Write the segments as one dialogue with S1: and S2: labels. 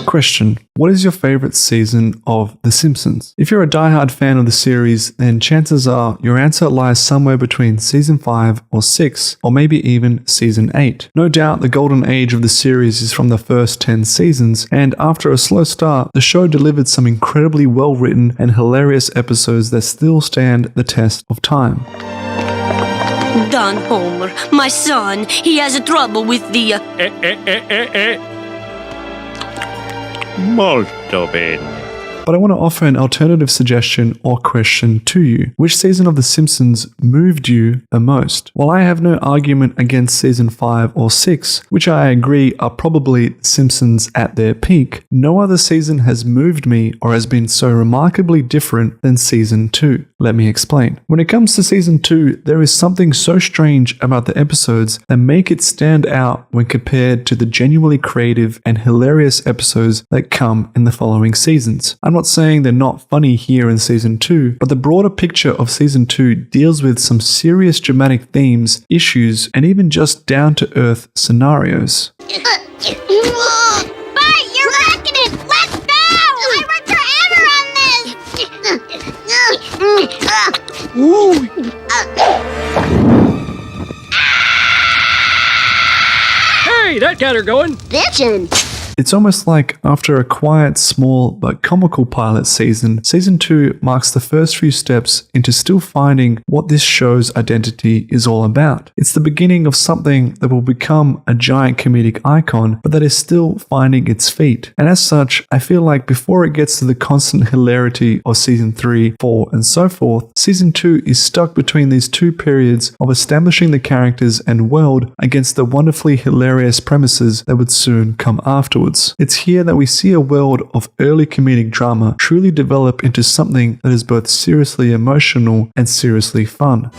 S1: Question: what is your favorite season of The Simpsons? If you're a diehard fan of the series, then chances are your answer lies somewhere between season 5 or 6, or maybe even season 8. No doubt the golden age of the series is from the first 10 seasons, and after a slow start, the show delivered some incredibly well-written and hilarious episodes that still stand the test of time.
S2: Don Homer, my son, he has a trouble with the...
S3: Molto bene.
S1: But I want to offer an alternative suggestion or question to you. Which season of The Simpsons moved you the most? While I have no argument against season 5 or 6, which I agree are probably Simpsons at their peak, no other season has moved me or has been so remarkably different than season 2. Let me explain. When it comes to season 2, there is something so strange about the episodes that make it stand out when compared to the genuinely creative and hilarious episodes that come in the following seasons. I'm not saying they're not funny here in season 2, but the broader picture of season 2 deals with some serious dramatic themes, issues, and even just down-to-earth scenarios.
S4: Bart, you're wrecking it! Let's go! I worked forever on this!
S5: Hey, that got her going.
S4: Bitchin'.
S1: It's almost like after a quiet, small, but comical pilot season, season 2 marks the first few steps into still finding what this show's identity is all about. It's the beginning of something that will become a giant comedic icon, but that is still finding its feet. And as such, I feel like before it gets to the constant hilarity of season 3, 4, and so forth, season 2 is stuck between these two periods of establishing the characters and world against the wonderfully hilarious premises that would soon come afterwards. It's here that we see a world of early comedic drama truly develop into something that is both seriously emotional and seriously fun.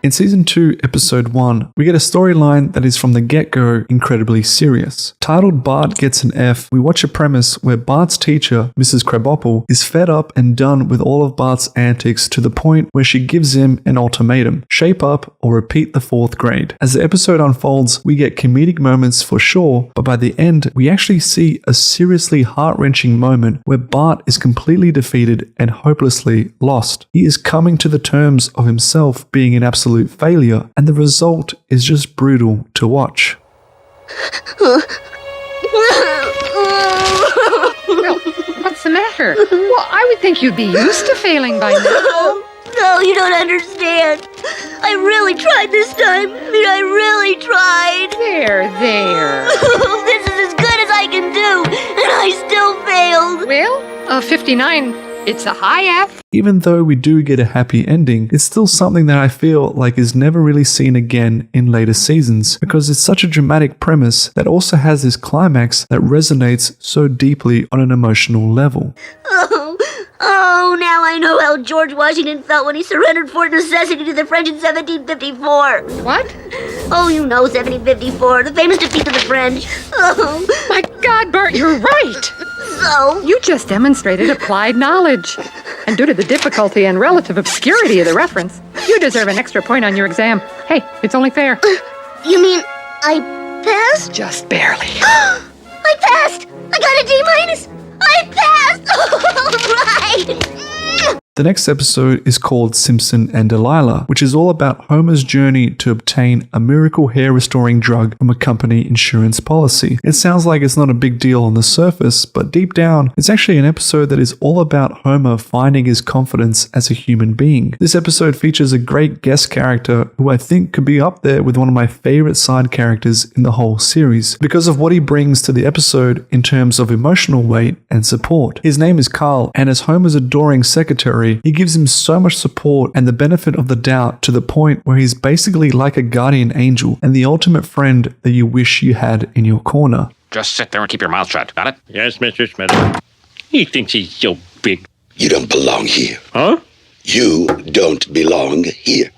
S1: In Season 2, Episode 1, we get a storyline that is from the get-go incredibly serious. Titled Bart Gets an F, we watch a premise where Bart's teacher, Mrs. Krabappel, is fed up and done with all of Bart's antics to the point where she gives him an ultimatum: shape up or repeat the 4th grade. As the episode unfolds, we get comedic moments for sure, but by the end, we actually see a seriously heart-wrenching moment where Bart is completely defeated and hopelessly lost. He is coming to the terms of himself being an absolute failure, and the result is just brutal to watch.
S6: Well, what's the matter? Well, I would think you'd be used to failing by now.
S2: No, you don't understand. I really tried this time. I really tried.
S6: There.
S2: This is as good as I can do, and I still failed.
S6: Well, 59, it's a high F.
S1: Even though we do get a happy ending, it's still something that I feel like is never really seen again in later seasons, because it's such a dramatic premise that also has this climax that resonates so deeply on an emotional level.
S2: Oh, now I know how George Washington felt when he surrendered Fort Necessity to the French in 1754.
S6: What?
S2: Oh, you know 1754, the famous defeat of the French. Oh.
S6: My God, Bart, you're right.
S2: So?
S6: You just demonstrated applied knowledge. And due to the difficulty and relative obscurity of the reference, you deserve an extra point on your exam. Hey, it's only fair.
S2: You mean I passed?
S6: Just barely.
S2: I passed! I got a D-. I passed! All right!
S1: The next episode is called Simpson and Delilah, which is all about Homer's journey to obtain a miracle hair-restoring drug from a company insurance policy. It sounds like it's not a big deal on the surface, but deep down, it's actually an episode that is all about Homer finding his confidence as a human being. This episode features a great guest character who I think could be up there with one of my favorite side characters in the whole series, because of what he brings to the episode in terms of emotional weight and support. His name is Carl, and as Homer's adoring secretary, he gives him so much support and the benefit of the doubt to the point where he's basically like a guardian angel and the ultimate friend that you wish you had in your corner.
S3: Just sit there and keep your mouth shut. Got it?
S5: Yes, Mr. Smith. He thinks he's so big.
S7: You don't belong here.
S5: Huh?
S7: You don't belong here.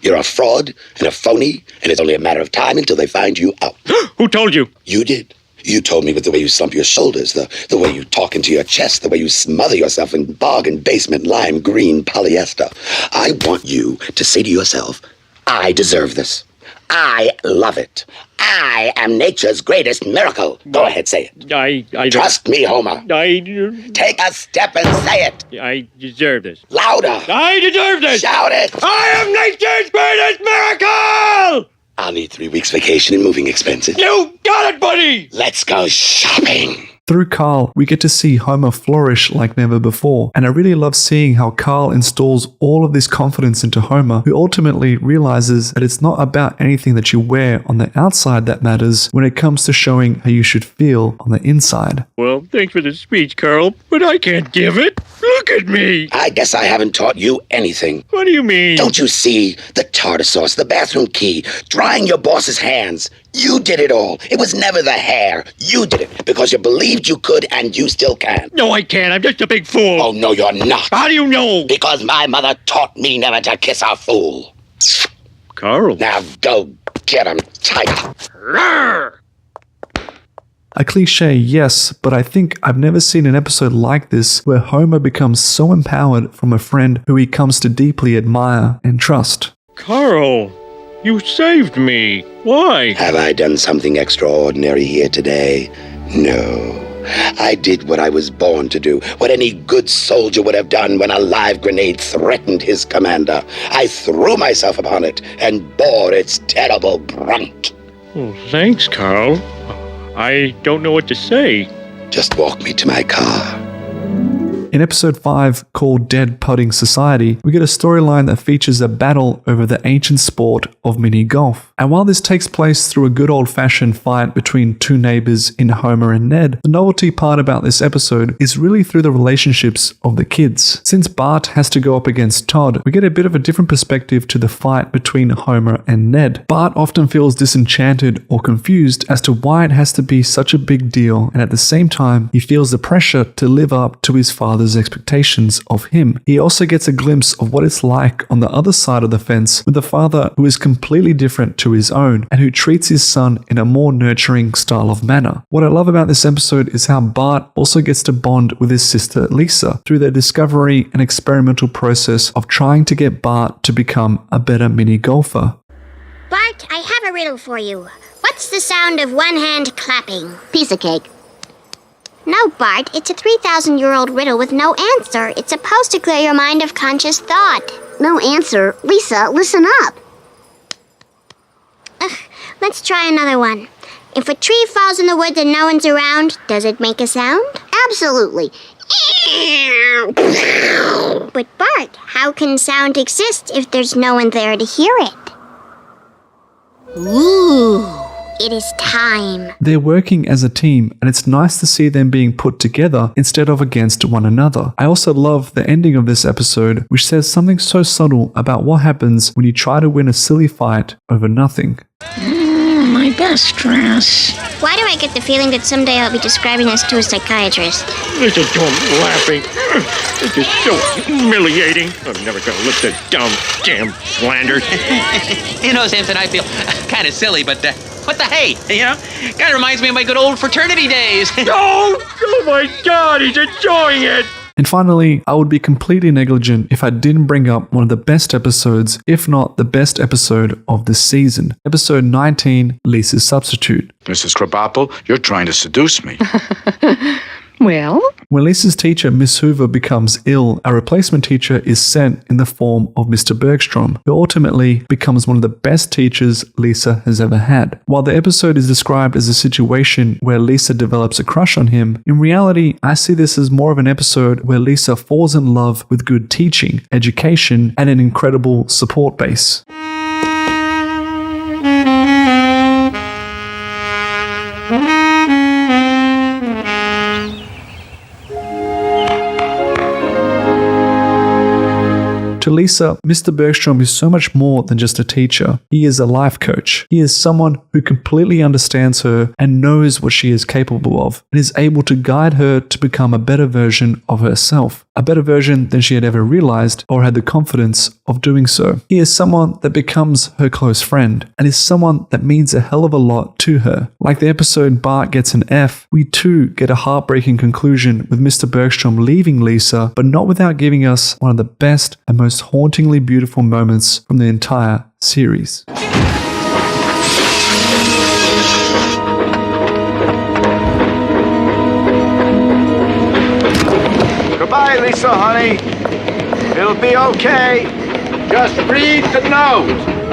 S7: You're a fraud and a phony, and it's only a matter of time until they find you out.
S5: Who told you?
S7: You did. You told me with the way you slump your shoulders, the way you talk into your chest, the way you smother yourself in bog and basement lime green polyester. I want you to say to yourself, I deserve this. I love it. I am nature's greatest miracle. Go ahead, say it.
S5: I
S7: Trust me, Homer.
S5: I
S7: Take a step and say it.
S5: deserve this.
S7: Louder.
S5: I deserve this.
S7: Shout it.
S5: I am nature's greatest miracle!
S7: I'll need 3 weeks vacation and moving expenses.
S5: You got it, buddy!
S7: Let's go shopping.
S1: Through Carl, we get to see Homer flourish like never before, and I really love seeing how Carl installs all of this confidence into Homer, who ultimately realizes that it's not about anything that you wear on the outside that matters when it comes to showing how you should feel on the inside.
S5: Well, thanks for the speech, Carl, but I can't give it. Look at me.
S7: I guess I haven't taught you anything.
S5: What do you mean?
S7: Don't you see? The tartar sauce, the bathroom key, drying your boss's hands. You did it all. It was never the hair. You did it because you believed you could and you still can.
S5: No, I can't. I'm just a big fool.
S7: Oh, no, you're not.
S5: How do you know?
S7: Because my mother taught me never to kiss a fool.
S5: Carl.
S7: Now go get him, tiger.
S5: Rawr!
S1: A cliche, yes, but I think I've never seen an episode like this where Homer becomes so empowered from a friend who he comes to deeply admire and trust.
S5: Carl, you saved me. Why?
S7: Have I done something extraordinary here today? No. I did what I was born to do, what any good soldier would have done when a live grenade threatened his commander. I threw myself upon it and bore its terrible brunt.
S5: Oh, thanks, Carl. I don't know what to say.
S7: Just walk me to my car.
S1: In episode 5, called Dead Putting Society, we get a storyline that features a battle over the ancient sport of mini golf. And while this takes place through a good old-fashioned fight between two neighbors in Homer and Ned, the novelty part about this episode is really through the relationships of the kids. Since Bart has to go up against Todd, we get a bit of a different perspective to the fight between Homer and Ned. Bart often feels disenchanted or confused as to why it has to be such a big deal, and at the same time, he feels the pressure to live up to his father's expectations of him. He also gets a glimpse of what it's like on the other side of the fence with a father who is completely different to his own and who treats his son in a more nurturing style of manner. What I love about this episode is how Bart also gets to bond with his sister Lisa through their discovery and experimental process of trying to get Bart to become a better mini golfer.
S2: Bart, I have a riddle for you. What's the sound of one hand clapping? Piece of cake. No, Bart, it's a 3,000-year-old riddle with no answer. It's supposed to clear your mind of conscious thought. No answer? Lisa, listen up. Let's try another one. If a tree falls in the woods and no one's around, does it make a sound? Absolutely. But Bart, how can sound exist if there's no one there to hear it? Ooh, it is time.
S1: They're working as a team, and it's nice to see them being put together instead of against one another. I also love the ending of this episode, which says something so subtle about what happens when you try to win a silly fight over nothing.
S2: My best dress. Why do I get the feeling that someday I'll be describing this to a psychiatrist?
S5: Listen to him laughing. This is so humiliating. I'm never going to look this dumb, damn slander.
S8: You know, Simpson, I feel kind of silly, but what the hey? You know, kind of reminds me of my good old fraternity days.
S5: Oh my God, he's enjoying it.
S1: And finally, I would be completely negligent if I didn't bring up one of the best episodes, if not the best episode of this season. Episode 19, Lisa's Substitute.
S9: Mrs. Krabappel, you're trying to seduce me.
S6: Well?
S1: When Lisa's teacher, Miss Hoover, becomes ill, a replacement teacher is sent in the form of Mr. Bergstrom, who ultimately becomes one of the best teachers Lisa has ever had. While the episode is described as a situation where Lisa develops a crush on him, in reality, I see this as more of an episode where Lisa falls in love with good teaching, education, and an incredible support base. To Lisa, Mr. Bergstrom is so much more than just a teacher. He is a life coach. He is someone who completely understands her and knows what she is capable of, and is able to guide her to become a better version of herself. A better version than she had ever realized or had the confidence of doing so. He is someone that becomes her close friend, and is someone that means a hell of a lot to her. Like the episode Bart gets an F, we too get a heartbreaking conclusion with Mr. Bergstrom leaving Lisa, but not without giving us one of the best and most hauntingly beautiful moments from the entire series.
S10: Bye, Lisa, honey. It'll be okay. Just read the note.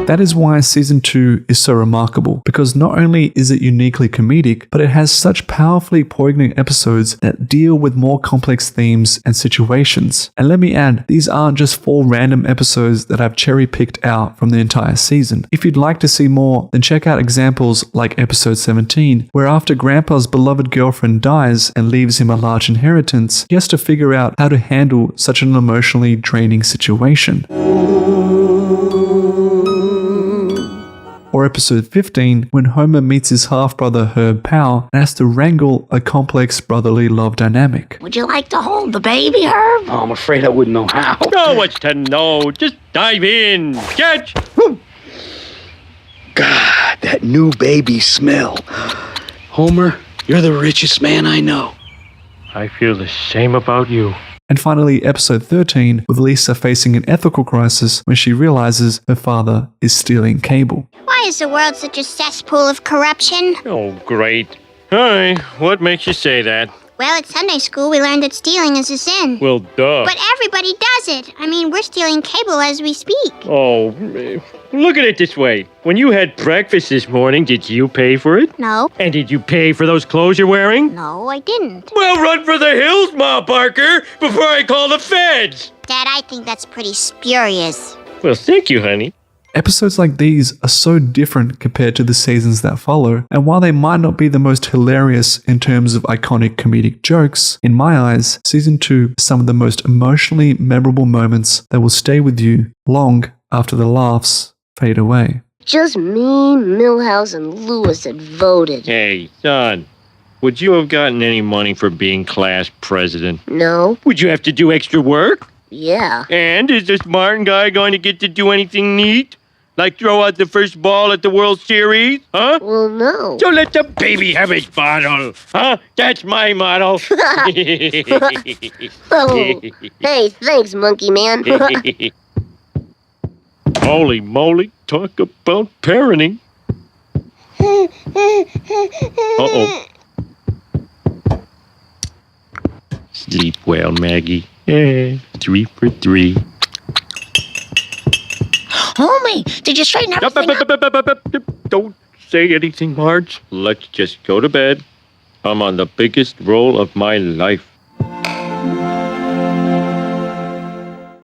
S1: That is why Season 2 is so remarkable, because not only is it uniquely comedic, but it has such powerfully poignant episodes that deal with more complex themes and situations. And let me add, these aren't just 4 random episodes that I've cherry-picked out from the entire season. If you'd like to see more, then check out examples like episode 17, where after Grandpa's beloved girlfriend dies and leaves him a large inheritance, he has to figure out how to handle such an emotionally draining situation. Or episode 15, when Homer meets his half-brother Herb Powell and has to wrangle a complex brotherly love dynamic.
S2: Would you like to hold the baby, Herb?
S10: Oh, I'm afraid I wouldn't know how.
S5: Oh, what's to know? Just dive in. Catch.
S10: God, that new baby smell. Homer, you're the richest man I know.
S5: I feel the same about you.
S1: And finally, episode 13, with Lisa facing an ethical crisis when she realizes her father is stealing cable.
S2: Why is the world such a cesspool of corruption?
S5: Oh, great. Hi, what makes you say that?
S2: Well, at Sunday school, we learned that stealing is a sin.
S5: Well, duh.
S2: But everybody does it. I mean, we're stealing cable as we speak.
S5: Oh, look at it this way. When you had breakfast this morning, did you pay for it?
S2: No.
S5: And did you pay for those clothes you're wearing?
S2: No, I didn't.
S5: Well, run for the hills, Ma Parker, before I call the feds.
S2: Dad, I think that's pretty spurious.
S5: Well, thank you, honey.
S1: Episodes like these are so different compared to the seasons that follow, and while they might not be the most hilarious in terms of iconic comedic jokes, in my eyes, Season 2 is some of the most emotionally memorable moments that will stay with you long after the laughs fade away.
S11: Just me, Milhouse, and Lewis had voted.
S5: Hey, son, would you have gotten any money for being class president?
S11: No.
S5: Would you have to do extra work?
S11: Yeah.
S5: And is this Martin guy going to get to do anything neat? Like throw out the first ball at the World Series? Huh?
S11: Well, no.
S5: So let the baby have his bottle. Huh? That's my model.
S11: Oh. Hey, thanks, Monkey Man.
S5: Holy moly, talk about parenting. Uh-oh. Sleep well, Maggie. 3 for 3.
S2: Homie, did you straighten everything up?
S5: Don't say anything, Marge. Let's just go to bed. I'm on the biggest roll of my life.